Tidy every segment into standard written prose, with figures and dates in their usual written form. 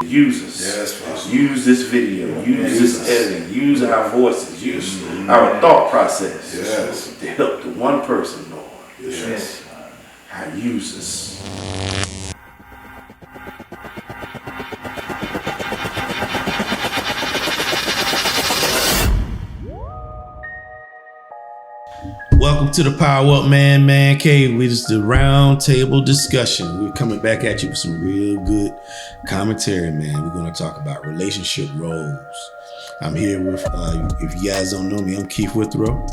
Use us. Yes, use this video. Use this editing. Use our voices. Use our thought process. Yes. To help the one person, Lord. Yes. I use us. Welcome to the PowerUP Man Cave. It is the RoundTable discussion. We're coming back at you with some real good commentary, man. We're going to talk about relationship roles. I'm here with, if you guys don't know me, I'm Keith Withrow.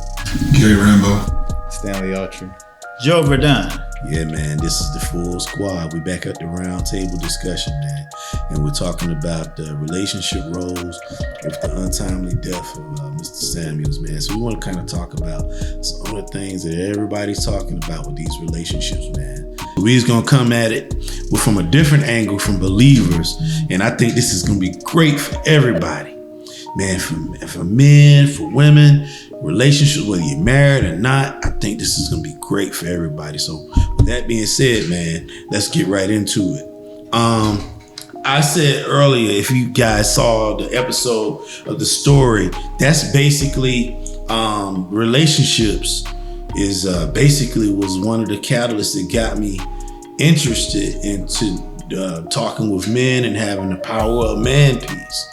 Gary Rambo. Stanley Autry. Joe Verdun. Yeah, man, this is the full squad. We're back at the RoundTable discussion, man. And we're talking about the relationship roles with the untimely death of Mr. Samuels, man. So we want to kind of talk about some of the things that everybody's talking about with these relationships, man. We're just going to come at it from a different angle from believers. And I think this is going to be great for everybody. Man, for men, for women, relationships, whether you're married or not, I think this is going to be great for everybody. So with that being said, man, let's get right into it. I said earlier, if you guys saw the episode of the story, that's basically relationships is basically was one of the catalysts that got me interested into talking with men and having the PowerUP Man piece.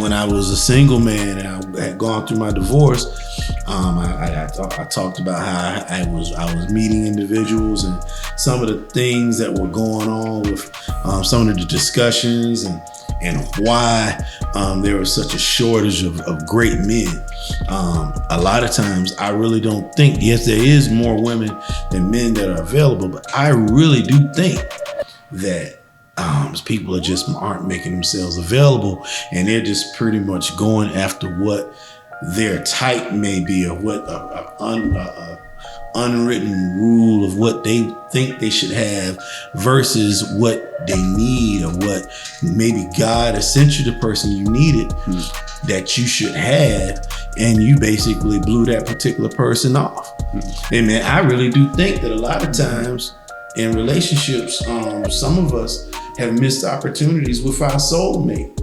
When I was a single man and I had gone through my divorce, I talked about how I was meeting individuals and some of the things that were going on with some of the discussions and why there was such a shortage of great men. A lot of times I really don't think, yes, there is more women than men that are available, but I really do think that people aren't making themselves available, and they're just pretty much going after what their type may be, or what unwritten rule of what they think they should have versus what they need, or what maybe God has sent you the person you needed that you should have, and you basically blew that particular person off. And man, I really do think that a lot of times in relationships, some of us have missed opportunities with our soulmate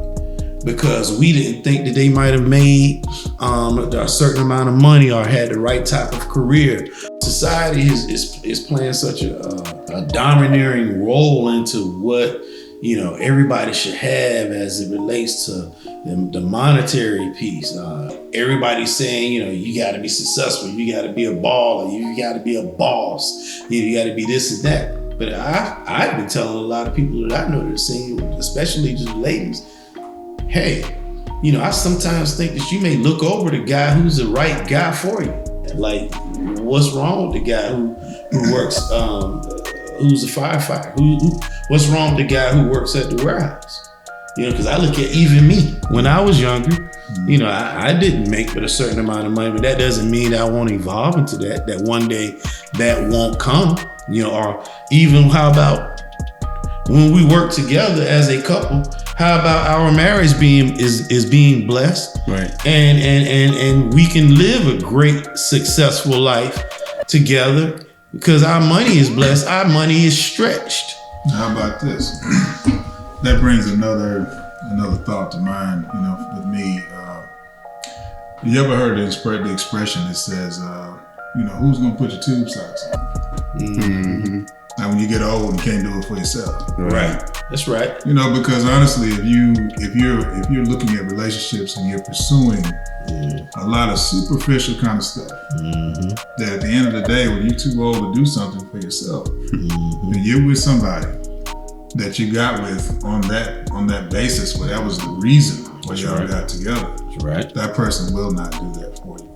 because we didn't think that they might have made a certain amount of money or had the right type of career. Society is playing such a domineering role into what everybody should have as it relates to the monetary piece. Everybody's saying you got to be successful, you got to be a baller, you got to be a boss, you got to be this and that. But I've been telling a lot of people that I know that are single, especially just ladies, hey, I sometimes think that you may look over the guy who's the right guy for you. Like, what's wrong with the guy who works, who's a firefighter? What's wrong with the guy who works at the warehouse? Because I look at even me when I was younger. I didn't make but a certain amount of money, but that doesn't mean that I won't evolve into that one day that won't come. Or even how about when we work together as a couple, how about our marriage being blessed, right? And we can live a great, successful life together because our money is blessed, our money is stretched. How about this? That brings another thought to mind. With me, you ever heard the expression that says, who's gonna put your tube socks on? Mm-hmm. Now, when you get old, you can't do it for yourself. Right. That's right. Because honestly, if you're looking at relationships and you're pursuing a lot of superficial kind of stuff, that at the end of the day, when you're too old to do something for yourself, when you're with somebody that you got with on that basis, where that was the reason why y'all got together, that's right. That person will not do that for you.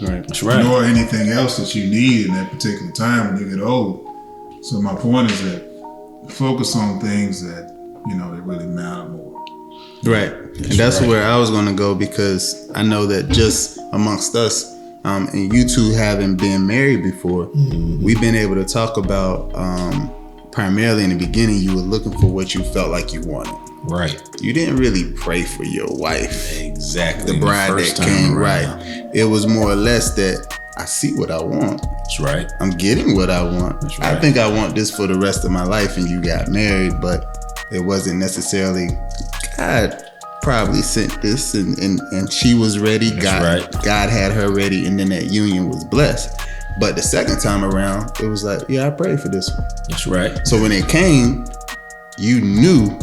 Right. That's right. Nor anything else that you need in that particular time when you get old. So my point is that focus on things that they really matter more. Right. And that's where I was going to go, because I know that just amongst us, and you two having been married before, we've been able to talk about primarily in the beginning, you were looking for what you felt like you wanted. Right. You didn't really pray for your wife. Exactly. The bride that came. Right. It was more or less that I see what I want. That's right. I'm getting what I want. That's right. I think I want this for the rest of my life, and you got married, but It wasn't necessarily God probably sent this and she was ready. God had her ready, and then that union was blessed. But the second time around, it was like, yeah, I prayed for this one. That's right. So when it came, you knew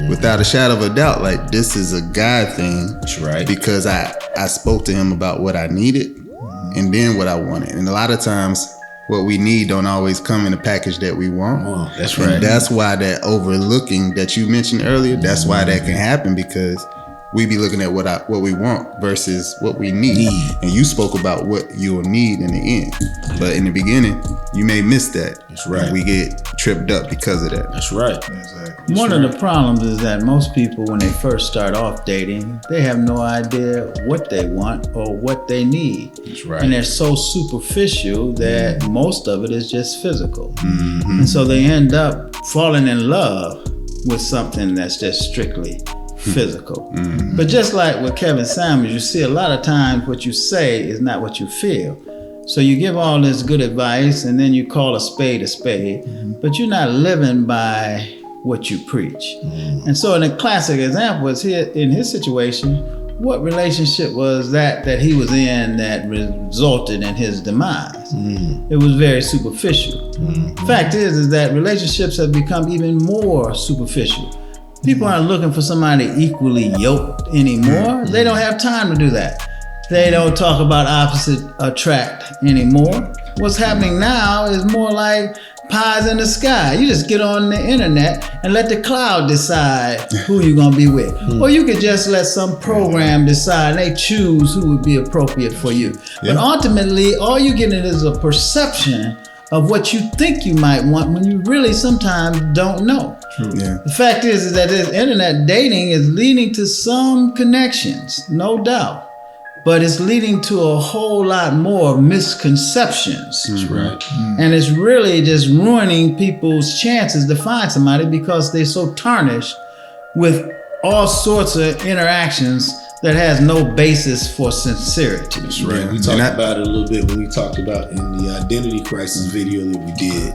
without a shadow of a doubt, like, this is a God thing. That's right. Because I spoke to him about what I needed and then what I wanted. And a lot of times what we need don't always come in the package that we want. Oh, that's right. And that's why that overlooking that you mentioned earlier, that's why that can happen, because we be looking at what we want versus what we need. And you spoke about what you'll need in the end. But in the beginning, you may miss that. That's right. And we get tripped up because of that. That's right. Exactly. One of the problems is that most people, when they first start off dating, they have no idea what they want or what they need. That's right. And they're so superficial that most of it is just physical. And so they end up falling in love with something that's just strictly physical. But just like with Kevin Samuels, you see a lot of times what you say is not what you feel. So you give all this good advice and then you call a spade, but you're not living by what you preach. And so in a classic example is here in his situation, what relationship was that he was in that resulted in his demise? It was very superficial. Fact is that relationships have become even more superficial. People aren't looking for somebody equally yoked anymore. They don't have time to do that. They don't talk about opposite attract anymore. What's happening now is more like pies in the sky. You just get on the internet and let the cloud decide who you're gonna be with. Or you could just let some program decide, and they choose who would be appropriate for you. But ultimately, all you're getting is a perception of what you think you might want when you really sometimes don't know. The fact is that this internet dating is leading to some connections, no doubt. But it's leading to a whole lot more misconceptions. That's right. And it's really just ruining people's chances to find somebody because they're so tarnished with all sorts of interactions that has no basis for sincerity. That's right. We talked about it a little bit when we talked about in the identity crisis video that we did,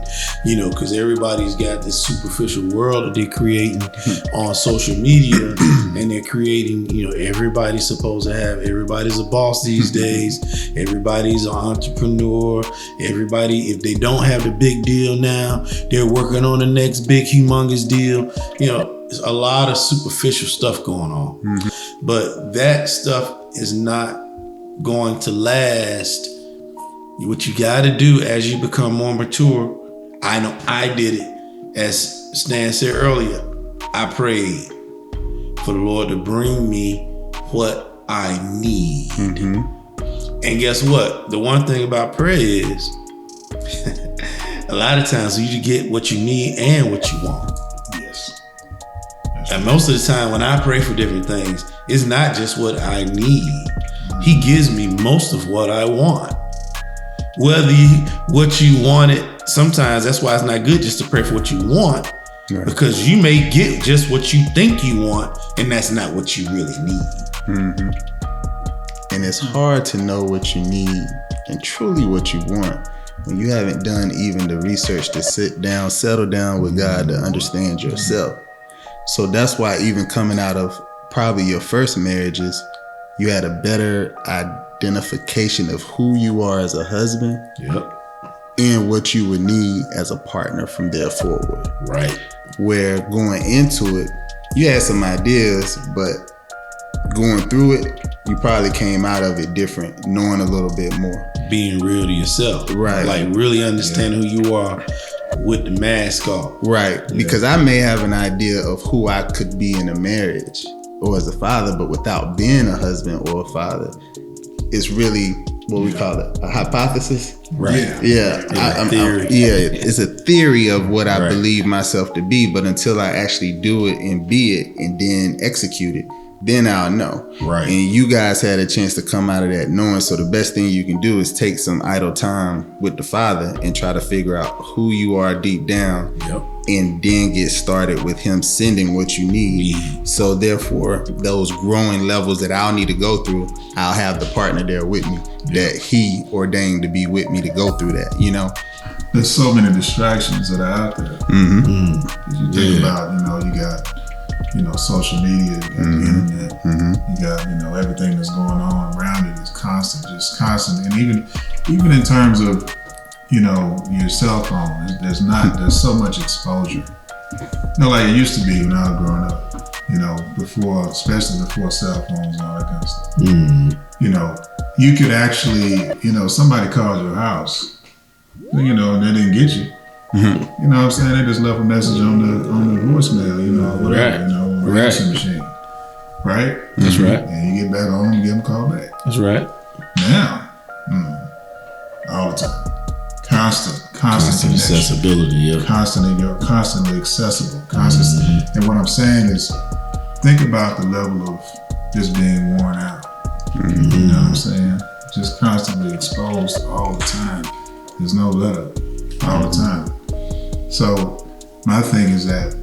because everybody's got this superficial world that they're creating on social media, and they're creating, everybody's supposed to have, everybody's a boss these days, everybody's an entrepreneur, everybody, if they don't have the big deal now, they're working on the next big humongous deal. There's a lot of superficial stuff going on, but that stuff is not going to last. What you got to do as you become more mature, I know I did it. As Stan said earlier, I prayed for the Lord to bring me what I need. And guess what? The one thing about prayer is a lot of times you get what you need and what you want. And most of the time when I pray for different things, it's not just what I need. He gives me most of what I want. Whether what you wanted, sometimes that's why it's not good just to pray for what you want, because you may get just what you think you want, and that's not what you really need. And it's hard to know what you need and truly what you want when you haven't done even the research to sit down, settle down with God to understand yourself. So that's why even coming out of probably your first marriages, you had a better identification of who you are as a husband and what you would need as a partner from there forward. Right. Where going into it, you had some ideas, but going through it, you probably came out of it different, knowing a little bit more. Being real to yourself. Right. Like really understand who you are with the mask off. Right. Because I may have an idea of who I could be in a marriage or as a father, but without being a husband or a father, it's really what we call it, a hypothesis. Right. It's a theory of what I believe myself to be, but until I actually do it and be it and then execute it, then I'll know. Right. And you guys had a chance to come out of that knowing. So the best thing you can do is take some idle time with the Father and try to figure out who you are deep down. And then get started with him sending what you need. So therefore, those growing levels that I'll need to go through, I'll have the partner there with me that he ordained to be with me to go through that, there's so many distractions that are out there. If you think about, you got, social media, you got the internet, you got, everything that's going on around it is just constant. And even in terms of, your cell phone, there's so much exposure. Like it used to be when I was growing up, especially before cell phones and all that kind of stuff. You could actually, somebody called your house, and they didn't get you. You know what I'm saying? They just left a message on the voicemail, whatever, on the answering machine. Right? That's right. And you get back home, you give them a call back. That's right. Now, all the time. Constant accessibility, yeah. Constantly accessible. And what I'm saying is, think about the level of just being worn out. You know what I'm saying? Just constantly exposed all the time. There's no let up all the time. So my thing is that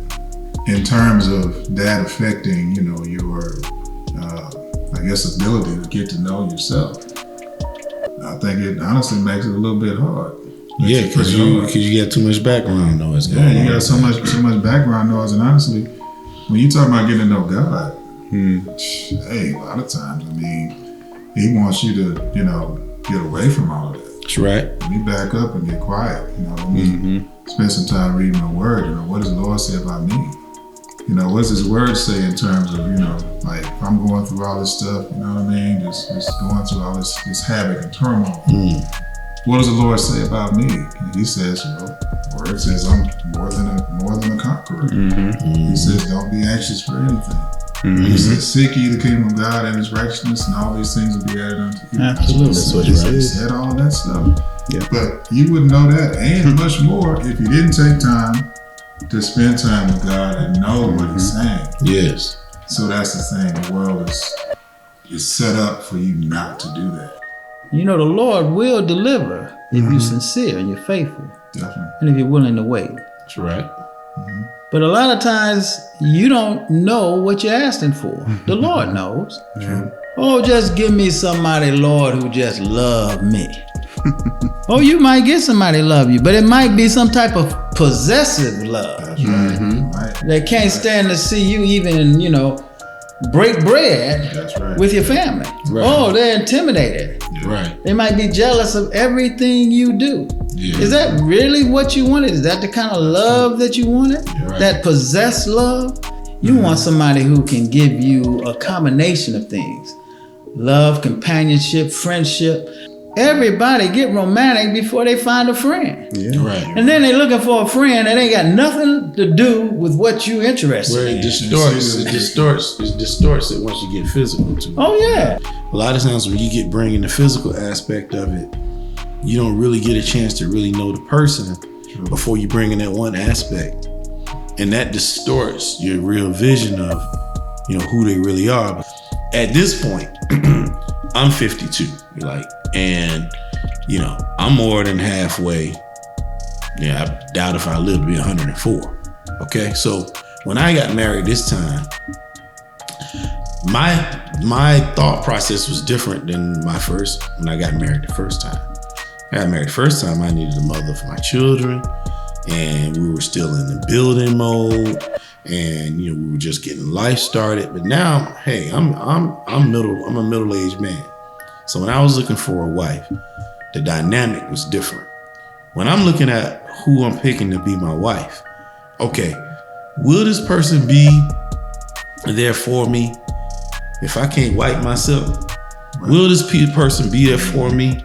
in terms of that affecting, your, ability to get to know yourself, I think it honestly makes it a little bit hard. Yeah, because you got too much background noise. Yeah, you got so much background noise, and honestly, when you talk about getting to know God, hey, a lot of times, He wants you to, get away from all of that. That's right. Let me back up and get quiet. Let me spend some time reading the Word. What does the Lord say about me? What does His Word say in terms of, like if I'm going through all this stuff, just going through all this havoc and turmoil. What does the Lord say about me? And He says, the Word says I'm more than a conqueror. He says, don't be anxious for anything. He says, seek ye the kingdom of God and His righteousness, and all these things will be added unto you. Absolutely. That's what He He said all of that stuff. Yeah. But you wouldn't know that and much more if you didn't take time to spend time with God and know what He's saying. Yes. So that's the thing. The world is set up for you not to do that. The Lord will deliver if you're sincere and you're faithful. Definitely. And if you're willing to wait. That's right. But a lot of times you don't know what you're asking for. The Lord knows. Oh, just give me somebody, Lord, who just love me. Oh, you might get somebody love you, but it might be some type of possessive love. That's right. They can't stand to see you even, break bread That's right. with your family. Right. Oh, they're intimidated. Right. They might be jealous of everything you do. Yeah. Is that really what you wanted? Is that the kind of love that you wanted? Right. That possessed love? You want somebody who can give you a combination of things. Love, companionship, friendship. Everybody get romantic before they find a friend. Yeah. Right. And then they're looking for a friend that ain't got nothing to do with what you interested Where in. it distorts it once you get physical too. Oh yeah. A lot of times when you bringing the physical aspect of it, you don't really get a chance to really know the person before you bring in that one aspect. And that distorts your real vision of, who they really are. But at this point, I'm 52, and I'm more than halfway. Yeah, I doubt if I live to be 104. Okay, so when I got married this time, my thought process was different than when I got married the first time. I got married the first time, I needed a mother for my children, and we were still in the building mode, and we were just getting life started. But now, hey, I'm a middle-aged man. So when I was looking for a wife, the dynamic was different. When I'm looking at who I'm picking to be my wife, okay, will this person be there for me if I can't wipe myself? Will this person be there for me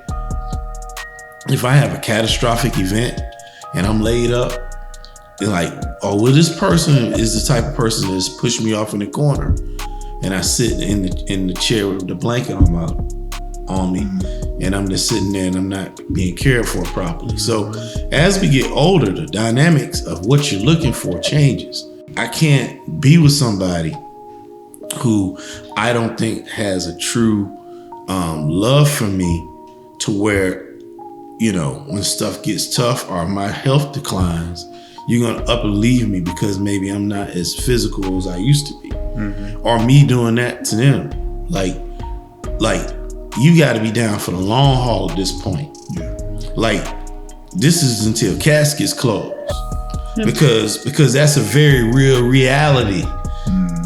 if I have a catastrophic event and I'm laid up? Or will this person is the type of person that's pushed me off in the corner and I sit in the chair with the blanket on me, and I'm just sitting there and I'm not being cared for properly. So as we get older, the dynamics of what you're looking for changes. I can't be with somebody who I don't think has a true love for me, to where, when stuff gets tough or my health declines, you're gonna up and leave me because maybe I'm not as physical as I used to be. Or me doing that to them. Like you gotta be down for the long haul at this point. Yeah. this is until caskets close. Because that's a very real reality.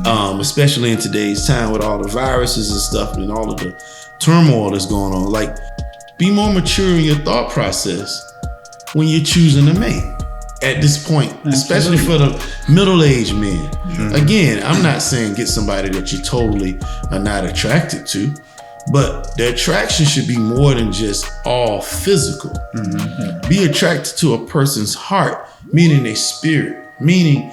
Especially in today's time with all the viruses and stuff and all of the turmoil that's going on. Like, be more mature in your thought process when you're choosing a mate at this point. Especially for the middle-aged men. Again, I'm not saying get somebody that you totally are not attracted to, but the attraction should be more than just all physical. Be attracted to a person's heart, meaning their spirit, meaning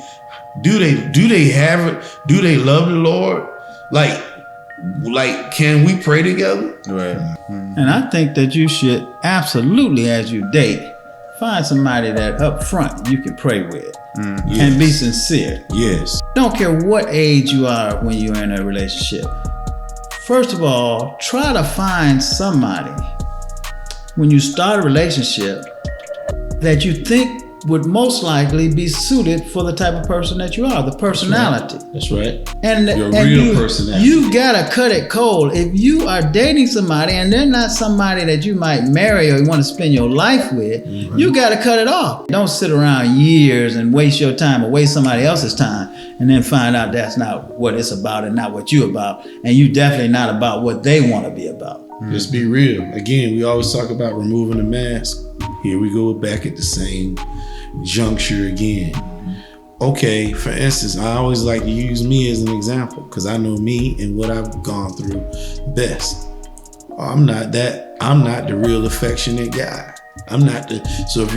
do they have it? Do they love the Lord? Like can we pray together? Right. And I think that you should absolutely, as you date, find somebody that up front you can pray with and be sincere. Yes. Don't care what age you are when you're in a relationship. First of all, try to find somebody when you start a relationship that you think would most likely be suited for the type of person that you are, the personality. That's right. And your real personality. You gotta cut it cold. If you are dating somebody and they're not somebody that you might marry or you want to spend your life with, you gotta cut it off. Don't sit around years and waste your time or waste somebody else's time and then find out that's not what it's about and not what you're about. And you definitely not about what they want to be about. Just be real. Again, we always talk about removing the mask. Here we go back at the same juncture again. Okay, for instance, I always like to use me as an example because I know me and what I've gone through best. I'm not the real affectionate guy. So if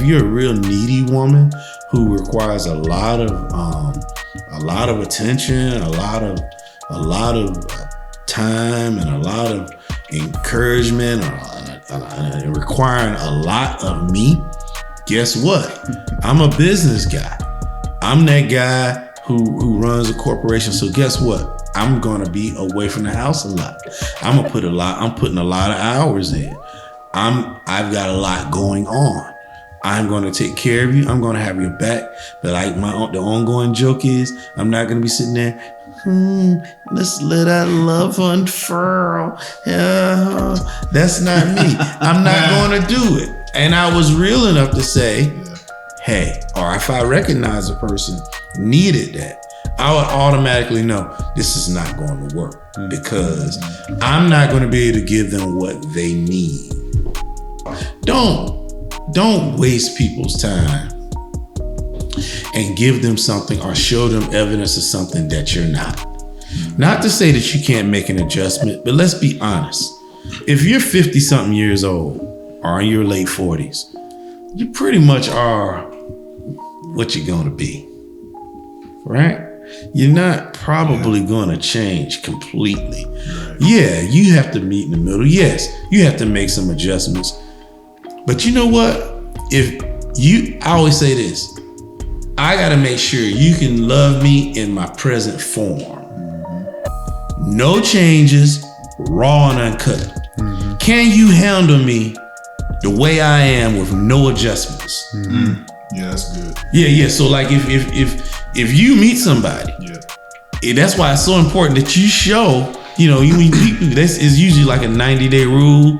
you're a real needy woman who requires a lot of attention, a lot of time and a lot of encouragement, requiring a lot of me, guess what? I'm a business guy. I'm that guy who runs a corporation. So guess what? I'm gonna be away from the house a lot. I'm putting a lot of hours in. I've got a lot going on. I'm gonna take care of you. I'm gonna have your back. But the ongoing joke is I'm not gonna be sitting there. Let's let our love unfurl. That's not me. I'm not gonna do it. And I was real enough to say, hey, or if I recognize a person needed that, I would automatically know this is not going to work because I'm not going to be able to give them what they need. Don't waste people's time and give them something or show them evidence of something that you're not. Not to say that you can't make an adjustment, but let's be honest. If you're 50 something years old, or in your late 40s, you pretty much are what you're going to be, right? You're not probably going to change completely. Yeah, you have to meet in the middle. Yes, you have to make some adjustments. But you know what? I always say this, I got to make sure you can love me in my present form. No changes, raw and uncut. Can you handle me the way I am with no adjustments? Yeah, that's good. Yeah. So like if you meet somebody, that's why it's so important that you show, you meet people. This is usually like a 90-day rule.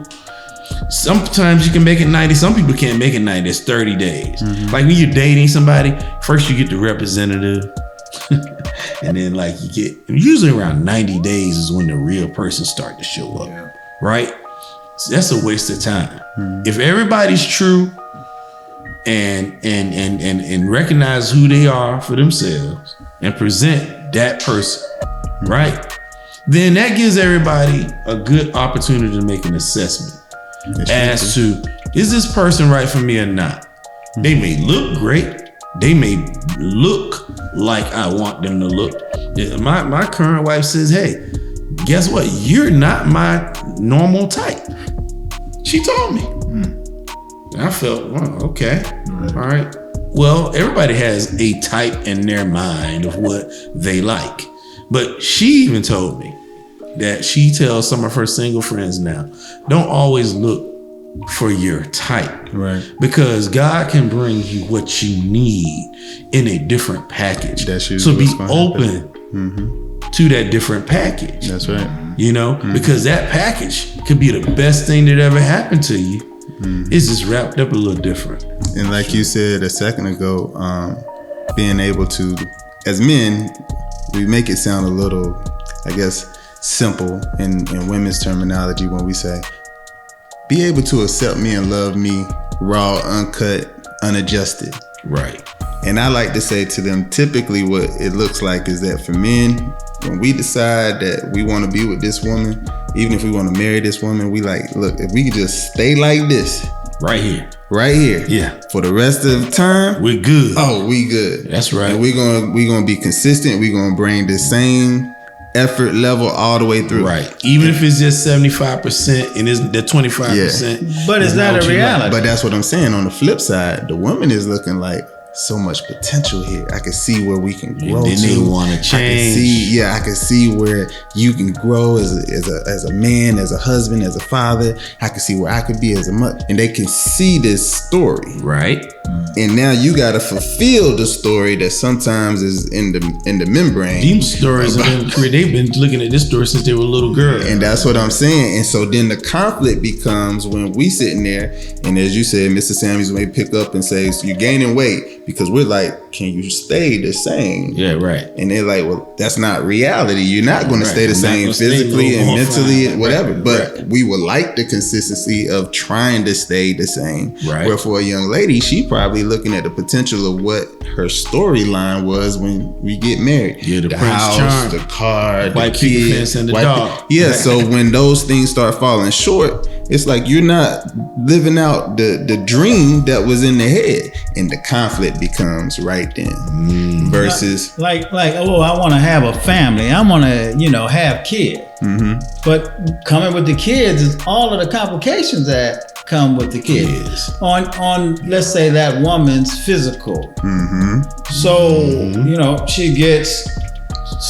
Sometimes you can make it 90. Some people can't make it 90. It's 30 days. Like when you're dating somebody, first you get the representative. And then like you get, usually around 90 days is when the real person start to show up, right? So that's a waste of time. If everybody's true and recognize who they are for themselves and present that person, right? Then that gives everybody a good opportunity to make an assessment as to, is this person right for me or not? They may look great. They may look like I want them to look. My current wife says, hey, guess what? You're not my normal type. She told me. And I felt, well, okay. All right. Well, everybody has a type in their mind of what they like. But she even told me that she tells some of her single friends now, don't always look for your type. Right. Because God can bring you what you need in a different package. So be open to that different package. That's right. Because that package could be the best thing that ever happened to you. It's just wrapped up a little different. And like you said a second ago, being able to, as men, we make it sound a little, I guess, simple in women's terminology when we say, be able to accept me and love me raw, uncut, unadjusted. Right. And I like to say to them, typically what it looks like is that for men, when we decide that we want to be with this woman, even if we want to marry this woman, we like, look, if we could just stay like this. Right here. Yeah. For the rest of the time, we're good. Oh, we good. That's right. And we're gonna be consistent. We're gonna bring the same effort level all the way through. Right. Even if it's just 75% and it's the 25%. But is that a reality? But that's what I'm saying. On the flip side, the woman is looking like so much potential here. I can see where we can grow. Then they want to change. I can see where you can grow as a man, as a husband, as a father. I can see where I could be as a mother, and they can see this story. Right. And now you got to fulfill the story that sometimes is in the membrane. These stories have been created. They've been looking at this story since they were a little girl. And that's what I'm saying. And so then the conflict becomes when we sitting there, and as you said, Mr. Samuels may pick up and say, so you're gaining weight, because we're like, can you stay the same? Yeah, right. And they're like, well, that's not reality. You're not going to stay the same physically and mentally and whatever. But we would like the consistency of trying to stay the same. Right. Where for a young lady, she probably looking at the potential of what her storyline was when we get married. Yeah, the Prince house, Charm, the car, white the picket kids, fence, and the dog. Yeah, so when those things start falling short, it's like you're not living out the dream that was in the head, and the conflict becomes right then. Versus like oh, I want to have a family, I want to have kids. But coming with the kids is all of the complications that come with the kids on let's say that woman's physical. So she gets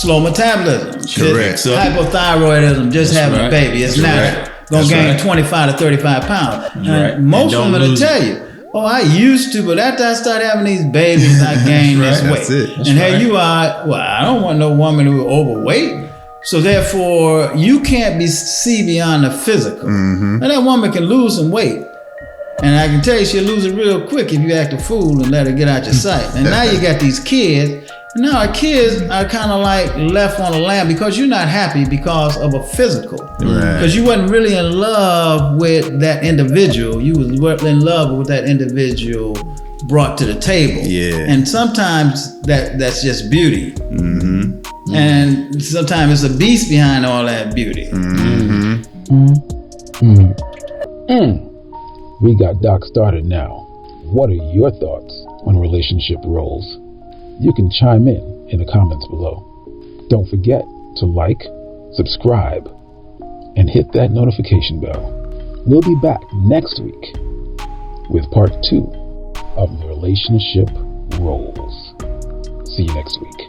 slow metabolism. Correct. Hypothyroidism, just having a baby. It's natural. Gonna gain 25 to 35 pounds. And most women will tell you, oh, I used to, but after I started having these babies, I gained this weight. That's it. And here you are, well, I don't want no woman who is overweight. So therefore, you can't see beyond the physical. Now that woman can lose some weight. And I can tell you she'll lose it real quick if you act a fool and let her get out your sight. And now you got these kids. Now our kids are kind of like left on the lam because you're not happy because of a physical. Because you wasn't really in love with that individual. You was in love with that individual brought to the table. Yeah. And sometimes that's just beauty. And sometimes it's a beast behind all that beauty. We got Doc started now. What are your thoughts on relationship roles? You can chime in the comments below. Don't forget to like, subscribe, and hit that notification bell. We'll be back next week with part 2 of the relationship roles. See you next week.